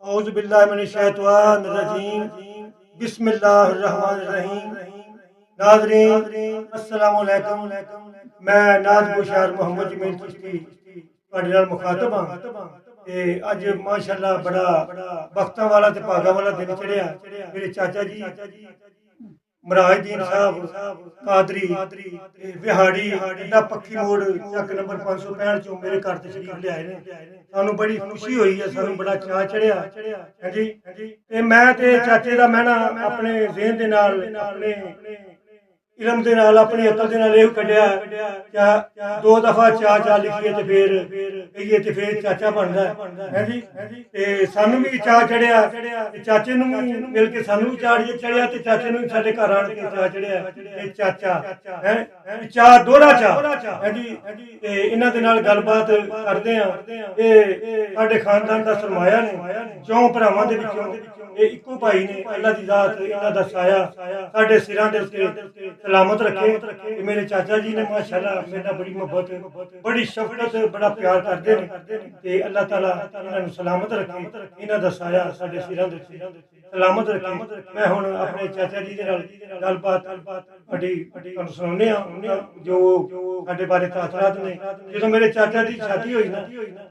औज़ु बिल्लाहि मिनश शैतानिर रजीम बिस्मिल्लाहिर रहमानिर रहीम। नाज़रीन अस्सलामु अलैकुम। मैं नाज़ शहर मोहम्मद जमील चिश्ती तुहाडे नाल मुखातब हां ते अज माशाअल्लाह बड़ा बख्तां वाला ते भागां वाला दिन चढ़िया। मेरे चाचा जी मराजदीन साहब कादरी विहाड़ी अड्डा पक्की मोड़ चक नंबर 565 चो मेरे घर तशरीफ लियाए ने। सानू बड़ी खुशी हुई है, सानू बड़ा चाऽ चढ़िया है जी। ते मैं ते चाचे दा मैं ना अपने ज़हन दे नाल अपने इलम दे नाल अपनी अकल दे नाल एह कड्ढिया क्या दो दफा चा लिखिए ते फिर कहिए ते फिर चाचा बनदा है जी। ते सानू भी चाऽ चढ़िया ते चाचे नू भी मिल के सानू भी चाऽ चढ़िया ते चाचे नू भी साडे घर आण के चाऽ चढ़िया ते चाचा है चाऽ दोहरा चाऽ है जी। ते इन्हां दे नाल गलबात करदे हां। ਇਹ ਸਾਡੇ ਖਾਨਦਾਨ ਦਾ ਸਰਮਾਇਆ ਨੇ, ਚੌਂ ਭਰਾਵਾਂ ਦੇ ਵਿੱਚੋਂ ਇਹ ਇੱਕੋ ਭਾਈ ਨੇ। ਅੱਲਾ ਦੀ ਜ਼ਾਤ ਇਹਨਾਂ ਦਾ ਸਾਇਆ ਸਾਡੇ ਸਿਰਾਂ ਦੇ ਉੱਤੇ ਸਲਾਮਤ ਰੱਖੇ। ਤੇ ਮੇਰੇ ਚਾਚਾ ਜੀ ਨੇ ਮਾਸ਼ਾਅੱਲਾ ਮੇਰੇ ਨਾਲ ਬੜੀ ਮੁਹੱਬਤ, ਬੜੀ ਸ਼ਫਕਤ, ਬੜਾ ਪਿਆਰ ਕਰਦੇ ਨੇ ਤੇ ਅੱਲਾਹ ਤਾਲਾ ਇਹਨਾਂ ਨੂੰ ਸਲਾਮਤ ਰੱਖੇ, ਇਹਨਾਂ ਦਾ ਸਾਇਆ ਸਾਡੇ ਸਿਰਾਂ ਦੇ ਉੱਤੇ ਸਲਾਮਤ ਰੱਖੇ। ਮੈਂ ਹੁਣ ਆਪਣੇ ਚਾਚਾ ਜੀ ਦੇ ਨਾਲ ਗੱਲਬਾਤ ਤੁਹਾਨੂੰ ਸੁਣਾਉਂਦੇ ਹਾਂ ਜੋ ਸਾਡੇ ਬਾਰੇ ਤਾਸਰਾਤ ਨੇ। ਜਦੋਂ ਮੇਰੇ ਚਾਚਾ ਦੀ ਸ਼ਾਦੀ ਹੋਈ ਨਾ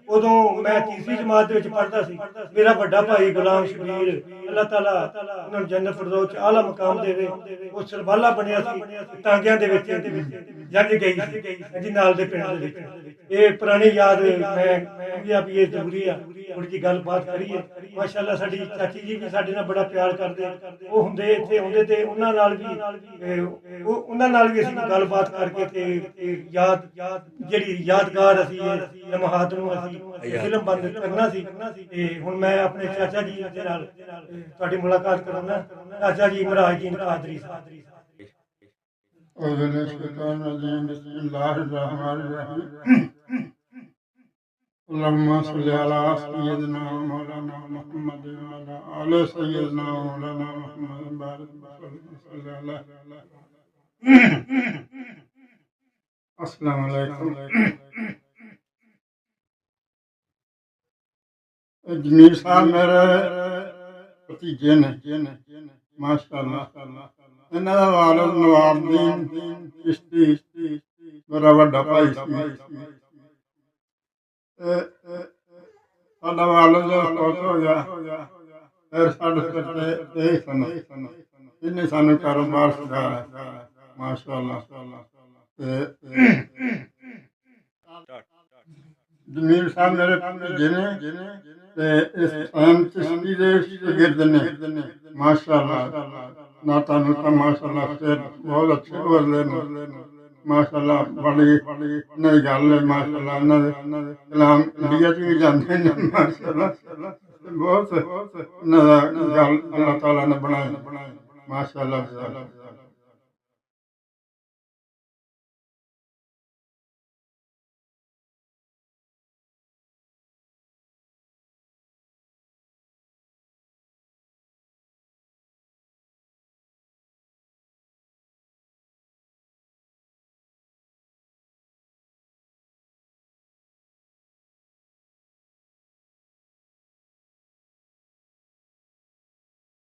ਉਦੋਂ मैं तीसरी जमात पढ़ता सी। मेरा बड़ा भाई गुलाम शबीर अल्लाह ताला उन्होंने जन्नत फिरदौस आला मकाम देवे। वो सरबाला बनिया सी टांगियां दे विच जंग गई जी नाल दे पिंड दे विच। ये पुरानी याद मैं भी ये जरूरी है थोड़ी जी गलबात करिए। माशाअल्लाह साडी चाची जी भी साडे नाल बड़ा प्यार करदे। वो हुंदे इत्थे आउंदे ते उन्हां नाल भी असीं गलबात करके ते याद जिहड़ी यादगार असीं लम्हात नूं असीं फिल्म बंद करना सी। ते हुण मैं अपने चाचा जी दे नाल तुहाडी मुलाकात कराउंदा। चाचा जी मराजदीन कादरी साहब। अल्लाहुम्मा सल्लि अला सय्यिदिना मौलाना मुहम्मद व अला आलि सय्यिदिना मौलाना मुहम्मद बारिक सल्लि अला। अस्सलामु अलैकुम। जमीर साहब मेरे भतीजे ने माशाअल्लाह। इन्हां दा वालिद नवाबुद्दीन चिश्ती मेरा वड्डा भाई सी। साडा वालिद फौत हो गया फिर साडे सिर ते यही सन इन्हें सानू कारोबार सिखाया माशाअल्लाह। जमीर साहब मेरे भतीजे ने इस टाइम चिश्ती दे शागिर्द ने माशाअल्लाह। नाता नुता माशाअल्लाह से बहुत अच्छे बोलते हैं माशाअल्लाह। बड़ी इन्हां दी गल है माशाअल्लाह। इन्हां दे कलाम इंडिया च भी जांदे ने माशाअल्लाह। बहुत इन्हां दा गल अल्लाह ताला ने बनाया माशाअल्लाह।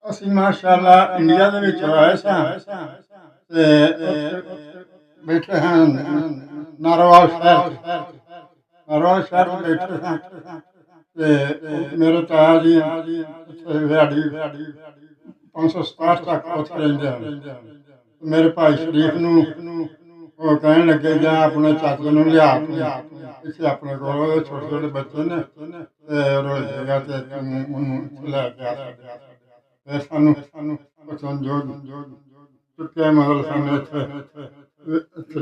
ਅਸੀਂ ਮਾਸ਼ਾਅੱਲਾ ਇੰਡੀਆ ਦੇ ਵਿੱਚ ਆਏ ਸਾਂ ਤੇ ਬੈਠੇ ਹਾਂ ਨਾਰੋਵਾਲ ਸ਼ਹਿਰ ਬੈਠੇ ਸਾਂ ਤੇ ਮੇਰੇ ਤਾਇਆ ਜੀ ਵਿਹਾੜੀ 567 ਤੱਕ ਉੱਥੇ ਰਹਿੰਦੇ ਹਨ। ਮੇਰੇ ਭਾਈ ਸ਼ਰੀਫ ਨੂੰ ਉਹ ਕਹਿਣ ਲੱਗੇ ਜਾਂ ਆਪਣੇ ਚਾਚੇ ਨੂੰ ਲਿਆ ਇੱਥੇ ਆਪਣੇ ਕੋਲ ਛੋਟੇ ਛੋਟੇ ਬੱਚੇ ਨੇ ਤੇ ਰੋਜ਼ ਜਗ੍ਹਾ ਤੇ ਉਹਨੂੰ ਲੈ ਕੇ ਆ फिर सानू जो चुके मगर सामने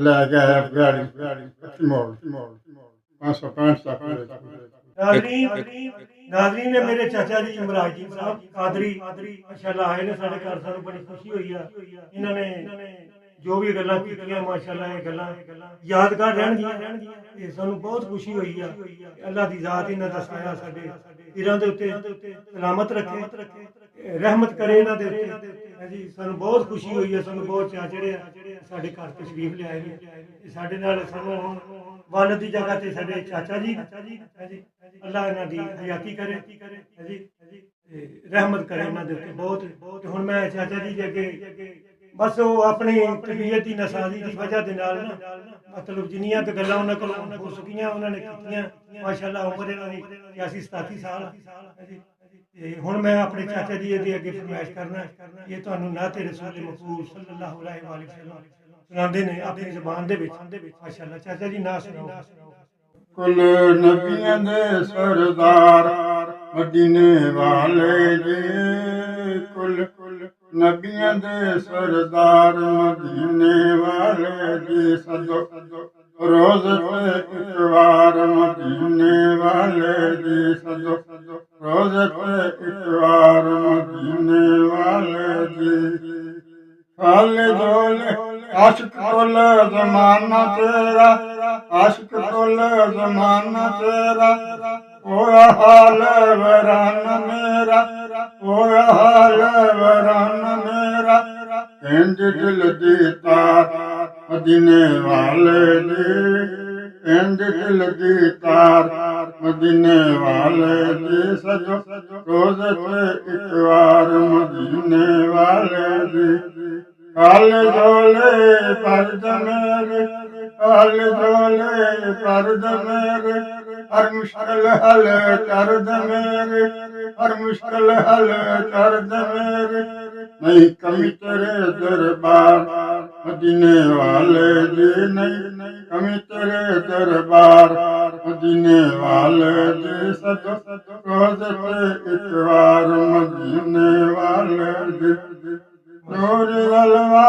लै के आया बिहाड़ी मोड़ 565 तक। नाज़रीन ने मेरे चाचा जी मराजदीन साहब कादरी माशाअल्लाह आए ने साडे घर। सानू बड़ी खुशी हुई है। इन्होंने जो भी गल्लां कीतियां माशाअल्लाह ये गल्लां यादगार रहणगियां। सानू बहुत खुशी हुई है। अल्लाह दी ज़ात इन्हां दा साया साडे सिरां दे उत्ते सलामत रखे, रहमत करे इन्हां दे उत्ते जी। सानू बहुत खुशी हुई है, सानू बहुत चाऽ चढ़िया साडे घर तशरीफ लिआए ने। साडे नाल सानू वालिद दी जगह ते साडे चाचा जी अल्लाह इन्हां दी हयाती करे जी। ਰਹਿਮਤ ਕਰੇ ਇਹਨਾਂ ਦੇ ਉੱਤੇ ਬਹੁਤ। ਤੇ ਹੁਣ ਮੈਂ ਚਾਚਾ ਜੀ ਦੇ ਅੱਗੇ ਬਸ ਉਹ ਆਪਣੀ ਤਬੀਅਤ ਦੀ ਨਸਾਜ਼ੀ ਦੀ ਵਜ੍ਹਾ ਦੇ ਨਾਲ ਨਾ ਮਤਲਬ ਜਿੰਨੀਆਂ ਕੁ ਗੱਲਾਂ ਉਹਨਾਂ ਕੋਲੋਂ ਹੋ ਸਕੀਆਂ ਉਹਨਾਂ ਨੇ ਕੀਤੀਆਂ। ਮਾਸ਼ਾਅੱਲਾ ਉਮਰ ਇਹਨਾਂ ਦੀ 87 ਸਾਲ। ਤੇ ਹੁਣ ਮੈਂ ਆਪਣੇ ਚਾਚਾ ਜੀ ਦੇ ਅੱਗੇ ਫਰਮਾਇਸ਼ ਕਰਨਾ ਇਹ ਤੁਹਾਨੂੰ ਨਾਤ ਰਸੂਲ ਮਕਬੂਲ ਸੱਲੱਲਾਹੁ ਅਲੈहि ਵਸੱਲਮ ਸੁਣਾਉਂਦੇ ਨੇ ਆਪਣੀ ਜ਼ੁਬਾਨ ਦੇ ਵਿੱਚ। ਮਾਸ਼ਾਅੱਲਾ ਚਾਚਾ ਜੀ ਨਾ ਸੁਣਾਓ। ਕੁਲ ਨਬੀਆਂ ਦੇ ਸਰਦਾਰ ਮਦੀਨੇ ਵਾਲੇ ਜੀ, ਕੁਲ ਨਬੀਆਂ ਦੇ ਸਰਦਾਰ ਮਦੀਨੇ ਵਾਲੇ ਜੀ, ਸਦੋ ਰੋਜ਼ ਤੇ ਇੱਕ ਵਾਰ ਮਦੀਨੇ ਵਾਲੇ ਜੀ, ਸਦੋ ਰੋਜ਼ ਤੇ ਇੱਕ ਵਾਰ ਮਦੀਨੇ ਵਾਲੇ ਜੀ। ਹਾਲ ਜੋਲੇ ਆਸ਼ਕ ਕੁਲ ਜ਼ਮਾਨਾ ਤੇਰਾ, ਆਸ਼ਕ ਕੁਲ ਜ਼ਮਾਨਾ ਤੇਰਾ, ਹੋਇਆ ਹਾਲ ਵਰਾਨਾ ਮੇਰਾ, ਹੋਇਆ ਹਾਲ ਵਰਾਨਾ ਮੇਰਾ। ਇੰਜ ਦਿਲ ਦੀ ਤਾਰ ਮਦੀਨੇ ਵਾਲੇ ਦੀ, ਇੰਜ ਦਿਲ ਦੀ ਤਾਰ ਮਦੀਨੇ ਵਾਲੇ ਦੀ, ਸਜੋ ਰੋਜ਼ ਤੇ ਇੱਕ ਵਾਰ ਮਦੀਨੇ ਵਾਲੇ ਦੀ। ਹਾਲ ਜੋਲੇ ਪਰਦ ਮੇਰੇ, ਹਾਲ ਜੋਲੇ ਪਰਦ ਮੇਰੇ, ਹਰ ਮੁਸ਼ਕਲ ਹੱਲ ਕਰ ਦੇ ਮੇਰੇ, ਹਰ ਮੁਸ਼ਕਲ ਹੱਲ ਕਰ ਦੇ ਮੇਰੇ। ਨਹੀਂ ਕਮੀ ਤੇਰੇ ਦਰਬਾਰ ਮਦੀਨੇ ਵਾਲੇ ਦੀ, ਨਹੀਂ ਕਮੀ ਤੇਰੇ ਦਰਬਾਰ ਮਦੀਨੇ ਵਾਲੇ ਦੀ, ਸਜੋ ਰੋਜ਼ ਤੇ ਇੱਕ ਵਾਰ ਮਦੀਨੇ ਵਾਲੇ ਦੀ। ਨੂਰ ਦਲਵਾ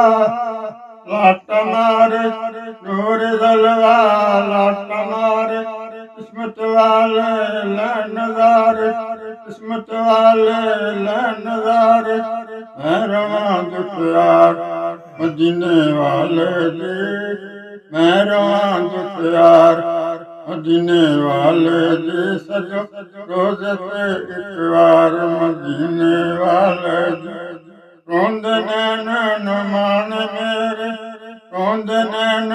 ਲਾਟ ਮਾਰੇ, ਨੂਰ ਦਲਵਾ ਲਾਟ ਮਾਰੇ, ਕਿਸਮਤ ਵਾਲੇ ਲੈ ਨਜ਼ਾਰੇ, ਕਿਸਮਤ ਵਾਲੇ ਲੈ ਨਜ਼ਾਰੇ। ਮੈਂ ਰਵਾਂ ਦੁਖਿਆਰ ਮਦੀਨੇ ਵਾਲੇ ਦੀ, ਮੈਂ ਰਵਾਂ ਦੁਖਿਆਰ ਮਦੀਨੇ ਵਾਲੇ ਦੀ, ਸਜੋ ਰੋਜ਼ ਤੇ ਇੱਕ ਵਾਰ ਮਦੀਨੇ ਵਾਲੇ ਦੀ। ਰੋਂਦ ਨੈਣ ਮਾਣ ਮੇਰੇ, ਰੋਂਦ ਨੈਣ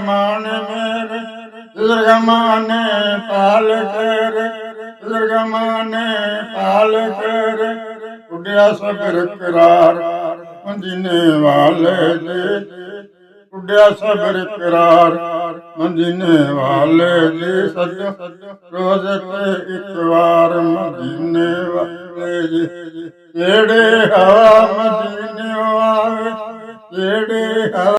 ਮਾਣ ਮੇਰੇ, ਬਜ਼ੁਰਗਮਾਨੇ ਪਾਲ ਤੇਰੇ, ਬਜ਼ੁਰਗਮਾਨੇ ਪਾਲ ਤੇਰੇ। ਉੱਡਿਆ ਸਬਰ ਕਰਾਰ ਮਦੀਨੇ ਵਾਲੇ ਦੇ, ਉੱਡਿਆ ਸਬਰ ਕਰਾਰ ਮਦੀਨੇ ਵਾਲੇ ਦੇ, ਸਜੋ ਰੋਜ਼ ਤੇ ਇੱਕ ਵਾਰ ਮਦੀਨੇ ਵਾਲੇ ਦੇ। ਜਿਹੜੇ ਹਵਾ ਮਦੀਨੇ ਆਵੇ, ਜਿਹੜੇ ਹਵਾ